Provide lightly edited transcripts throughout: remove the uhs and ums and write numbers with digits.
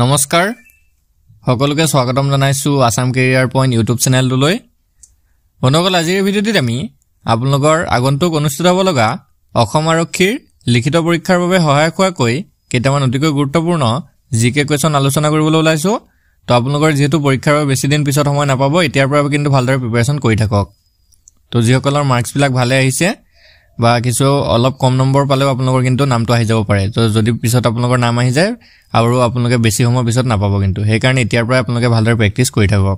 নমস্কাৰ সকলোকে স্বাগতম জনাইছো আসাম কেৰিয়াৰ পইণ্ট ইউটিউব চেনেলটোলৈ বন্ধুসকল আজিৰ ভিডিঅ'টিত আমি আপোনালোকৰ আগন্তুক অনুষ্ঠিত হ'ব লগা অসম আৰক্ষীৰ লিখিত পৰীক্ষাৰ বাবে সহায়ক হোৱাকৈ কেইটামান অতিকৈ গুৰুত্বপূৰ্ণ জিকে কুৱেশ্যন আলোচনা কৰিবলৈ ওলাইছো তো আপোনালোকৰ যেহেতু পৰীক্ষাৰ বাবে বেছি দিন পিছত সময় নাপাব এতিয়াৰ পৰা কিন্তু ভালদৰে প্ৰিপাৰেচন কৰি থাকক তো যিসকলৰ মাৰ্কছ বিলাক ভালে আহিছে বা কিছু অলপ কম নম্বৰ পালেও আপোনালোকৰ কিন্তু নামটো আহি যাব পাৰে তো যদি পিছত আপোনালোকৰ নাম আহি যায় আৰু আপোনালোকে বেছি সময় পিছত নাপাব কিন্তু সেই কাৰণে এতিয়াৰ পৰা আপোনালোকে ভালদৰে প্ৰেক্টিছ কৰি থাকক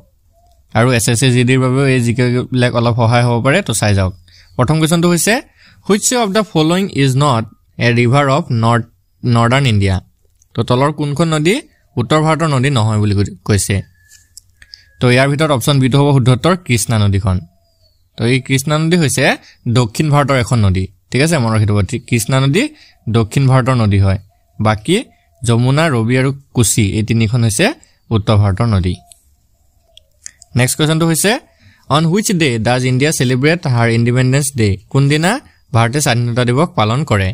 আৰু এছএছসি জিডিৰ বাবে এই জিকে বিলাক অলপ সহায় হ'ব পাৰে তো চাই যাওক প্ৰথম কোৱেশ্যনটো হৈছে which of the following is not a river of northern India তো তলৰ কোনখন নদী উত্তৰ ভাৰতৰ নদী নহয় বুলি কৈছে তো ইয়াৰ ভিতৰত অপচন বি টো হ'ব শুদ্ধ উত্তৰ কৃষ্ণা নদীখন তো এই কৃষ্ণা নদী হৈছে দক্ষিণ ভাৰতৰ এখন নদী ঠিক আছে মনত ৰাখিব কৃষ্ণা নদী দক্ষিণ ভাৰতৰ নদী হয় বাকি যমুনা ৰবি আৰু কুশি এই তিনিখন হৈছে উত্তৰ ভাৰতৰ নদী নেক্সট কোৱেশ্যনটো হৈছে on which day does India celebrate her independence day কোনদিনা ভাৰতে স্বাধীনতা দিৱস পালন কৰে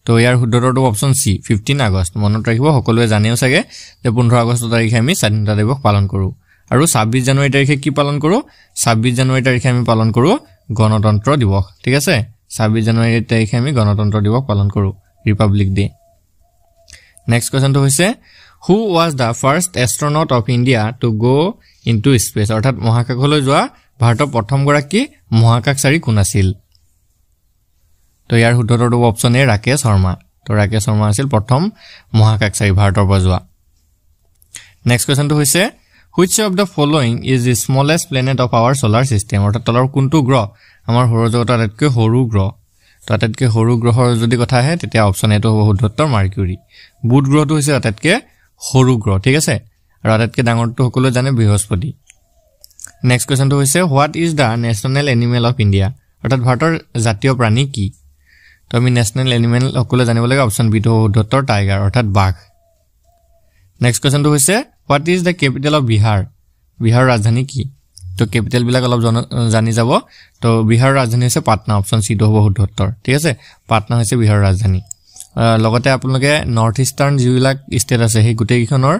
তো ইয়াৰ শুদ্ধ উত্তৰটো অপচন সি 15 আগষ্ট মনত ৰাখিব সকলোৱে জানেও চাগে যে 15 আগষ্ট তাৰিখে আমি স্বাধীনতা দিৱস পালন কৰো আৰু 26 জানুৱাৰী তাৰিখে কি পালন কৰো 26 জানুৱাৰী তাৰিখে আমি পালন কৰো গণতন্ত্ৰ দিৱস ঠিক আছে 26 জানুৱাৰী তাৰিখে আমি গণতন্ত্ৰ দিৱস পালন কৰো ৰিপাব্লিক ডে নেক্সট কোৱেশ্যনটো হৈছে who was the first astronaut of India to go into space অৰ্থাৎ মহাকাশলৈ যোৱা ভাৰতৰ প্ৰথম গৰাকী মহাকাশচাৰী কোন আছিল তো ইয়াৰ শুদ্ধ উত্তৰটো অপচন এ ৰাকেশ শৰ্মা তো ৰাকেশ শৰ্মা আছিল প্ৰথম মহাকাশচাৰী ভাৰতৰ পৰা যোৱা নেক্সট কোৱেশ্যনটো হৈছে which of the following is the smallest planet of our solar system অৰ্থাৎ তলৰ কোনটো গ্ৰহ আমাৰ সৌৰজগতৰ আটাইতকৈ সৰু গ্ৰহ তো আটাইতকৈ সৰু গ্ৰহৰ যদি কথা আহে তেতিয়া অপচন এটো হ'ব শুদ্ধ উত্তৰ মাৰ্কিউৰি বুধ গ্ৰহটো হৈছে আটাইতকৈ সৰু গ্ৰহ ঠিক আছে আৰু আটাইতকৈ ডাঙৰটো সকলোৱে জানে বৃহস্পতি নেক্সট কোৱেশ্যনটো হৈছে what is the national animal of India অৰ্থাৎ ভাৰতৰ জাতীয় প্ৰাণী কি তো আমি নেশ্যনেল এনিমেল সকলোৱে জানিব লাগে অপচন বি টো শুদ্ধ উত্তৰ টাইগাৰ অৰ্থাৎ বাঘ নেক্সট কোৱেশ্যনটো হৈছে what is the capital of Bihar বিহাৰৰ ৰাজধানী কি তো কেপিটেল বিলাক অলপ জানি যাব তো বিহাৰৰ ৰাজধানী হৈছে পাটনা অপচন সি টো হ'ব শুদ্ধ উত্তৰ ঠিক আছে পাটনা হৈছে বিহাৰৰ ৰাজধানী লগতে আপোনালোকে নৰ্থ ইষ্টাৰ্ণ যিবিলাক ষ্টেট আছে সেই গোটেইকেইখনৰ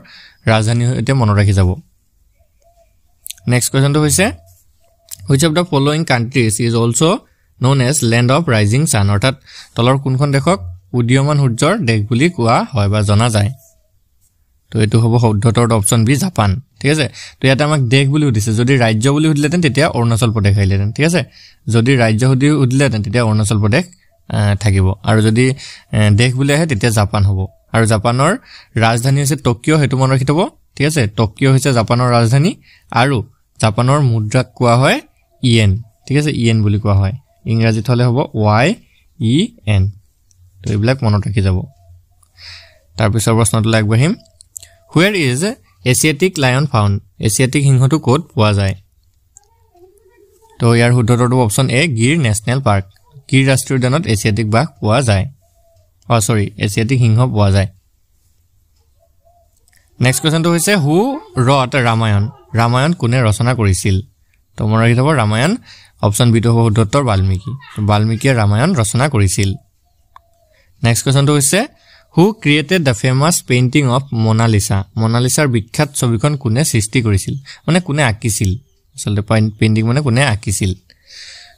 ৰাজধানী সৈতে মনত ৰাখি যাব নেক্সট কোৱেশ্যনটো হৈছে which of the following countries is also known as land of rising sun অৰ্থাৎ তলৰ কোনখন দেশক উদীয়মান সূৰ্যৰ দেশ বুলি কোৱা হয় বা জনা যায় তো এটো হ'ব শুদ্ধ উত্তৰ অপচন বি জাপান ঠিক আছে তো ইয়াতে আমাক দেশ বুলি উদিছে যদি ৰাজ্য বুলি উদিলেতেন তেতিয়া অৰুণাচল প্ৰদেশ আহিলেতেন ঠিক আছে যদি ৰাজ্য উদিলেতেন তেতিয়া অৰুণাচল প্ৰদেশ থাকিব আৰু যদি দেশ বুলি আহে তেতিয়া জাপান হ'ব আৰু জাপানৰ ৰাজধানী হৈছে টকিঅ হেতু মনত ৰাখি থব ঠিক আছে টকিঅ হৈছে জাপানৰ ৰাজধানী আৰু জাপানৰ মুদ্ৰাক কোৱা হয় ইয়েন ঠিক আছে ইয়েন বুলি কোৱা হয় ইংৰাজীত হলে হ'ব YEN তো এইবিলাক মনত ৰাখি যাব তাৰ পিছৰ প্ৰশ্নটো আগবাঢ়িম where is asiatic lion found asiatic সিংহটো ক'ত পোৱা যায় তো ইয়াৰ শুদ্ধ উত্তৰটো অপচন এ গিৰ নেশ্যনেল পাৰ্ক গিৰ ৰাষ্ট্ৰীয় উদ্যানত এছিয়াটিক বাঘ পোৱা যায় এছিয়াটিক সিংহ পোৱা যায় নেক্সট কোৱেশ্যনটো হৈছে হু ৰট ৰামায়ণ কোনে ৰচনা কৰিছিল তো মনত ৰাখি থব ৰামায়ণ অপচন বি টো হ'ব শুদ্ধ উত্তৰ বাল্মীকিয়ে ৰামায়ণ ৰচনা কৰিছিল নেক্সট কোৱেশ্যনটো হৈছে who created the famous painting of মোনালিছাৰ বিখ্যাত ছবিখন কোনে সৃষ্টি কৰিছিল মানে কোনে আঁকিছিল আচলতে পেইণ্টিং মানে কোনে আঁকিছিল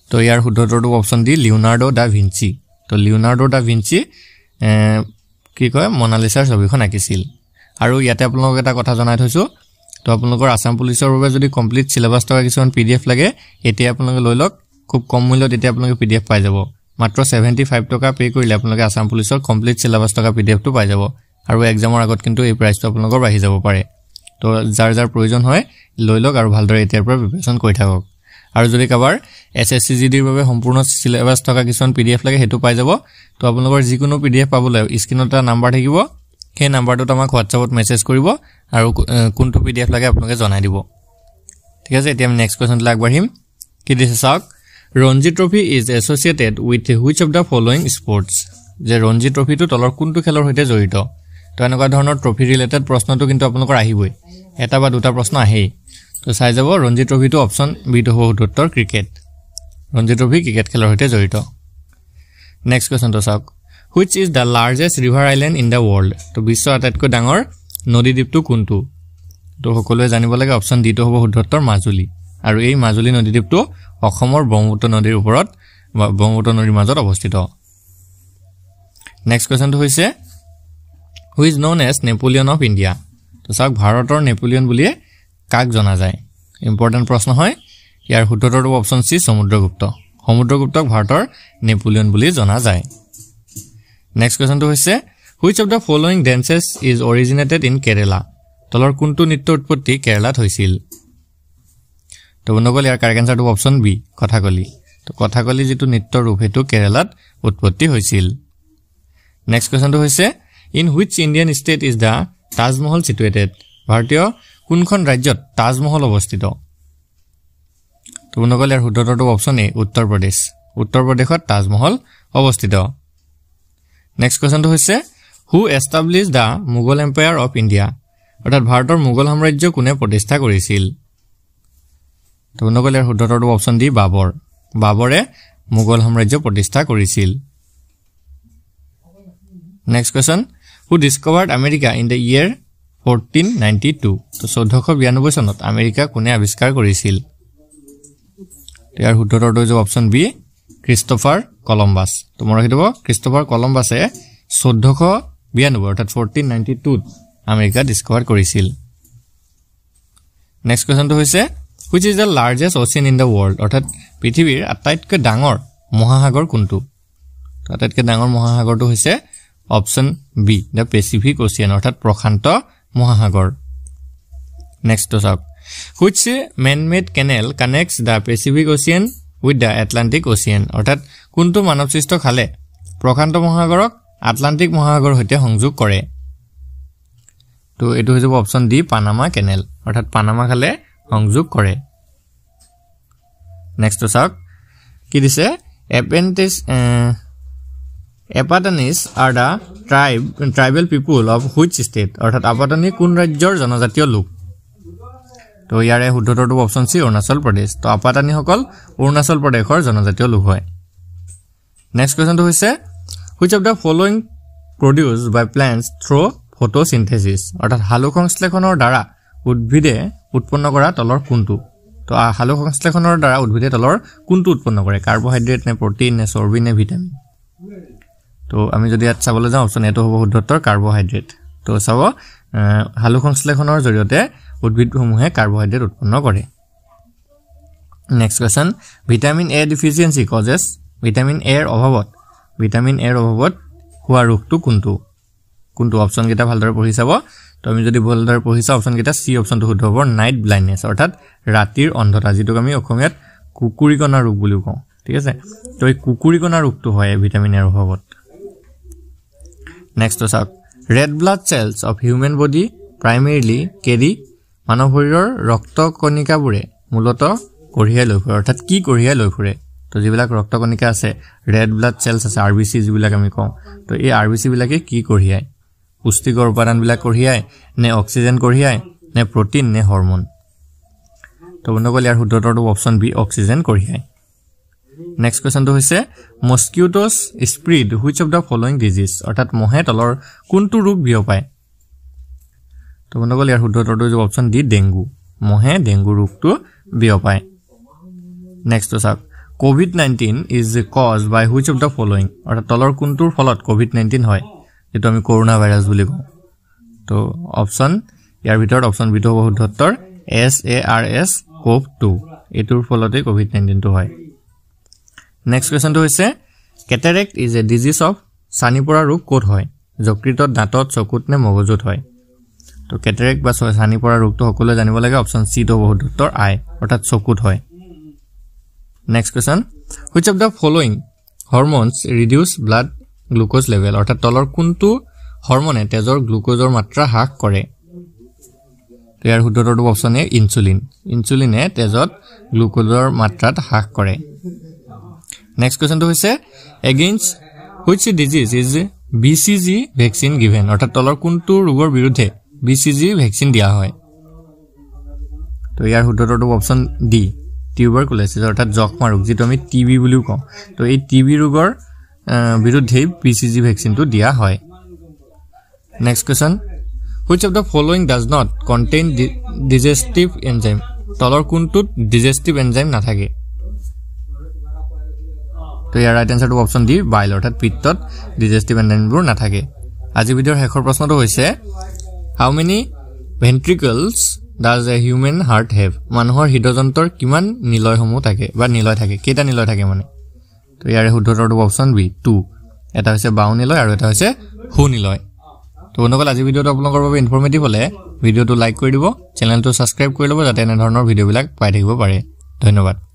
তো ইয়াৰ শুদ্ধ উত্তৰটো option D Leonardo da Vinci তো লিওনাৰ্ডো দা ভিঞ্চি কি কয় মোনালিছাৰ ছবিখন আঁকিছিল আৰু ইয়াতে আপোনালোকক এটা কথা জনাই থৈছো তো আপোনালোকৰ আসাম পুলিচৰ বাবে যদি কমপ্লিট সিলেবাস থকা কিছুমান PDF লাগে এতিয়া আপোনালোকে লৈ লওক খুব কম মূল্যত এতিয়া আপোনালোকে PDF পাই যাব মাত্ৰ 75 টকা পে কৰিলে আপোনালোকে আসাম পুলিচৰ কমপ্লিট সিলেবাস থকা PDF টো পাই যাব আৰু এক্সামৰ আগত কিন্তু এই প্ৰাইচটো আপোনালোকৰ বাঢ়ি যাব পাৰে তো যাৰ প্ৰয়োজন হয় লৈ লওক আৰু ভালদৰে এতিয়াৰ পৰা প্ৰিপাৰেচন কৰি থাকক আৰু যদি কাবাৰ SSC জিডিৰ বাবে সম্পূৰ্ণ সিলেবাস থকা কিছুমান PDF লাগে হেতু পাই যাব তো আপোনালোকৰ যিকোনো PDF পাবলৈ স্ক্ৰিনত এটা নাম্বাৰ থাকিব সেই নাম্বাৰটোত আমাক WhatsAppত মেছেজ কৰিব আৰু কোনটো PDF লাগে আপোনালোকে জনাই দিব ঠিক আছে এতিয়া আমি নেক্সট কোৱেশ্যনলৈ আগবাঢ়িম কি দিছে চাওক Ranji trophy is associated with which of the following sports যে ৰঞ্জি ট্ৰফিটো তলৰ কোনটো খেলৰ সৈতে জড়িত তো এনেকুৱা ধৰণৰ ট্ৰফি ৰিলেটেড প্ৰশ্নটো কিন্তু আপোনালোকৰ আহিবই এটা বা দুটা প্ৰশ্ন আহেই তো চাই যাব ৰঞ্জি ট্ৰফিটো অপচন বি টো হ'ব উত্তৰ ক্ৰিকেট ৰঞ্জি ট্ৰফি ক্ৰিকেট খেলৰ সৈতে জড়িত নেক্সট কোৱেশ্যনটো চাওক which is the largest river island in the world তো বিশ্বৰ আটাইতকৈ ডাঙৰ নদী দ্বীপটো কোনটো তো সকলোৱে জানিব লাগে অপচন ডি টো হ'ব শুদ্ধ উত্তৰ মাজুলী আৰু এই মাজুলী নদী দ্বীপটো অসমৰ ব্ৰহ্মপুত্ৰ নদীৰ ওপৰত ব্ৰহ্মপুত্ৰ নদীৰ মাজত অৱস্থিত নেক্সট কোৱেশ্চনটো হৈছে who is known as Napoleon of India তো চাওক ভাৰতৰ নেপোলিয়ন বুলিয়ে কাক জনা যায় ইম্পৰ্টেন্ট প্ৰশ্ন হয় ইয়াৰ শুদ্ধ উত্তৰটো অপচন সি সমুদ্ৰগুপ্তক ভাৰতৰ নেপোলিয়ন বুলি জনা যায় নেক্সট কোৱেশ্চনটো হৈছে which of the following dances is originated in Kerala তলৰ কোনটো নৃত্য উৎপত্তি কেৰালাত হৈছিল তো বন্ধুসকল ইয়াৰ কাৰেক্ট আনসাৰটো অপচন বি কথাকলি তো কথাকলি যেটো নৃত্য ৰূপ হেতু কেৰালাত উৎপত্তি হৈছিল নেক্সট কোৱেশ্চনটো হৈছে in which Indian state is the Taj Mahal situated ভাৰতীয় কোনখন ৰাজ্যত তাজমহল অৱস্থিত তো বন্ধুসকল ইয়াৰ শুদ্ধ উত্তৰটো অপচন এ উত্তৰ প্ৰদেশত তাজমহল অৱস্থিত নেক্সট কোৱেশ্চনটো হৈছে who established the Mughal Empire of India অৰ্থাৎ ভাৰতৰ মোগল সাম্ৰাজ্য কোনে প্ৰতিষ্ঠা কৰিছিল তো বন্ধুসকল ইয়াৰ শুদ্ধ উত্তৰটো অপচন ডি বাবৰে মোগল সাম্ৰাজ্য প্ৰতিষ্ঠা কৰিছিল next question who discovered America in the year 1492 তো 1492 চনত আমেৰিকা কোনে আৱিষ্কাৰ কৰিছিল ইয়াৰ শুদ্ধ উত্তৰটো হৈছে অপচন বি ক্ৰিষ্টফাৰ কলম্বাছ তো মনত ৰাখিব ক্ৰিষ্টফাৰ কলম্বাছে 1492 অৰ্থাৎ 1492 আমেৰিকা ডিসকভাৰ কৰিছিল নেক্সট কোৱেশ্চনটো হৈছে which is the largest ocean in the world অৰ্থাৎ পৃথিৱীৰ আটাইতকৈ ডাঙৰ মহাসাগৰ কোনটো তো আটাইতকৈ ডাঙৰ মহাসাগৰটো হৈছে option B the Pacific Ocean অৰ্থাৎ প্ৰশান্ত মহাসাগৰ নেক্সট তো চাওক which man-made canal connects the Pacific Ocean with the Atlantic Ocean অৰ্থাৎ কোনটো মানৱসৃষ্ট খালে প্ৰশান্ত মহাসাগৰক আটলান্টিক মহাসাগৰৰ সৈতে সংযোগ কৰে তো এটো হৈছে অপচন ডি পানামা কেনেল অৰ্থাৎ পানামা খালে সংযোগ কৰে নেক্সট তো চাওক কি দিছে Apatanis are the tribal people of which state অৰ্থাৎ আপাটানি কোন ৰাজ্যৰ জনজাতীয় লোক তো ইয়াৰে শুদ্ধ উত্তৰটো অপচন সি অৰুণাচল প্ৰদেশ তো আপাটানি সকল অৰুণাচল প্ৰদেশৰ জনজাতীয় লোক হয় নেক্সট কোৱেশ্চনটো হৈছে which of the following produced by plants through photosynthesis অৰ্থাৎ হালুসংশ্লেষণৰ দ্বাৰা উদ্ভিদে উৎপন্ন কৰা তলৰ কোনটো তো হালুসংশ্লেষণৰ দ্বাৰা উদ্ভিদে তলৰ কোনটো উৎপন্ন কৰে কাৰ্বোহাইড্ৰেট নে প্ৰটিন নে চৰ্বি নে ভিটামিন তো আমি যদি ইয়াত চাবলৈ যাওঁ অপচন এটো হ'ব শুদ্ধ উত্তৰ কাৰ্বোহাইড্ৰেট তো চাব হালুসংশ্লেষণৰ জৰিয়তে উদ্ভিদসমূহে কাৰ্বোহাইড্ৰেট উৎপন্ন কৰে next question vitamin A deficiency causes vitamin এৰ অভাৱত হোৱা ৰোগটো কোনটো অপচন কেইটা ভালদৰে পঢ়ি চাব তো আমি যদি ভালদৰে পঢ়ি চাওঁ অপচন কেইটা সি অপচনটো শুদ্ধ হ'ব নাইট ব্লাইণ্ডনেছ অৰ্থাৎ ৰাতিৰ অন্ধতা যেটো আমি অসমীয়াত কুকুৰিকণা ৰোগ বুলি কওঁ ঠিক আছে তো এই কুকুৰিকণা ৰোগটো হয় ভিটামিন এৰ অভাৱত নেক্সট তো চাওক red blood cells of human body primarily carry মানৱ শৰীৰৰ ৰক্ত কণিকাবোৰে মূলতঃ কঢ়িয়াই লৈ ফুৰে অৰ্থাৎ কি কঢ়িয়াই লৈ ফুৰে তো যিবিলাক ৰক্ত কণিকা আছে red blood cells আছে RBC যিবিলাক আমি কওঁ তো এই RBC বিলাকে কি কঢ়িয়াই পুষ্টিকৰ উপাদানবিলাক কঢ়িয়াই নে অক্সিজেন কঢ়িয়াই নে প্ৰটিন নে হৰমন তো বন্ধুসকল ইয়াৰ শুদ্ধ উত্তৰটো অপচন বি অক্সিজেন কঢ়িয়াই নেক্সট কোৱেশ্চনটো হৈছে মস্কিউটোস spread which of the following disease অৰ্থাৎ মহে তলৰ কোনটো ৰোগ বিয়পায় তো বন্ধুসকল ইয়াৰ শুদ্ধ উত্তৰটো হৈছে অপচন ডি ডেংগু মহে ডেংগু ৰোগটো বিয়পায় নেক্সট তো চাওক COVID-19 is caused by which of the following অৰ্থাৎ তলৰ কোনটোৰ ফলত COVID-19 হয় যেটো আমি কৰোনা ভাইৰাছ বুলি কওঁ তো অপচন ইয়াৰ ভিতৰত অপচন বি টো হ'ব শুদ্ধ উত্তৰ SARS-CoV-2 এটোৰ ফলতে COVID-19 টো হয় নেক্সট কোৱেশ্চনটো হৈছে cataract is a disease of সানিপৰা ৰোগ ক'ত হয় যকৃতত দাঁতত চকুত নে মগজুত হয় তো cataract বা সানিপৰা ৰোগটো সকলোৱে জানিব লাগে অপচন সি টো হ'ব উত্তৰ আই অৰ্থাৎ চকুত হয় next question which of the following hormones reduce blood glucose level অৰ্থাৎ তলৰ কোনটো হৰমনে তেজৰ গ্লুকোজৰ মাত্ৰা হ্ৰাস কৰে ইয়াৰ শুদ্ধ উত্তৰটো অপচন এ ইনসুলিনে তেজত গ্লুকোজৰ মাত্ৰা হ্ৰাস কৰে নেক্সট কোৱেশ্চনটো হৈছে against which disease is BCG vaccine given অৰ্থাৎ তলৰ কোনটো ৰোগৰ বিৰুদ্ধে BCG ভ্যাকচিন দিয়া হয় তো ইয়াৰ শুদ্ধ উত্তৰটো অপচন ডি টিউবাৰকুলোসিছ অৰ্থাৎ যক্ষ্মা ৰোগ যেটো আমি টিবি বুলিও কওঁ তো এই টিবি ৰোগৰ বিৰুদ্ধে BCG ভ্যাকচিনটো দিয়া হয় next question which of the following does not contain digestive enzyme তলৰ কোনটোত digestive enzyme নাথাকে তো ইয়াৰ ৰাইট আনসাৰটো অপচন ডি বাইল অৰ্থাৎ পিত্তত digestive enzymeবোৰ নাথাকে আজি ভিডিঅ'ৰ শেষৰ প্ৰশ্নটো হৈছে how many ventricles does a human heart have মানুহৰ হৃদযন্ত্ৰৰ কিমান নিলয়সমূহ থাকে বা নিলয় থাকে কেইটা নিলয় থাকে মানে তো ইয়াৰ শুদ্ধ উত্তৰটো অপচন বি 2 এটা হৈছে বাউ নিলয় আৰু এটা হৈছে হু নিলয় তো বন্ধুসকল আজি ভিডিঅ'টো আপোনালোকৰ বাবে ইনফৰমেটিভ হলে ভিডিঅ'টো লাইক কৰি দিব চেনেলটো সাবস্ক্ৰাইব কৰি ল'ব যাতে এনে ধৰণৰ ভিডিঅ'বিলাক পাই থাকিব পাৰে ধন্যবাদ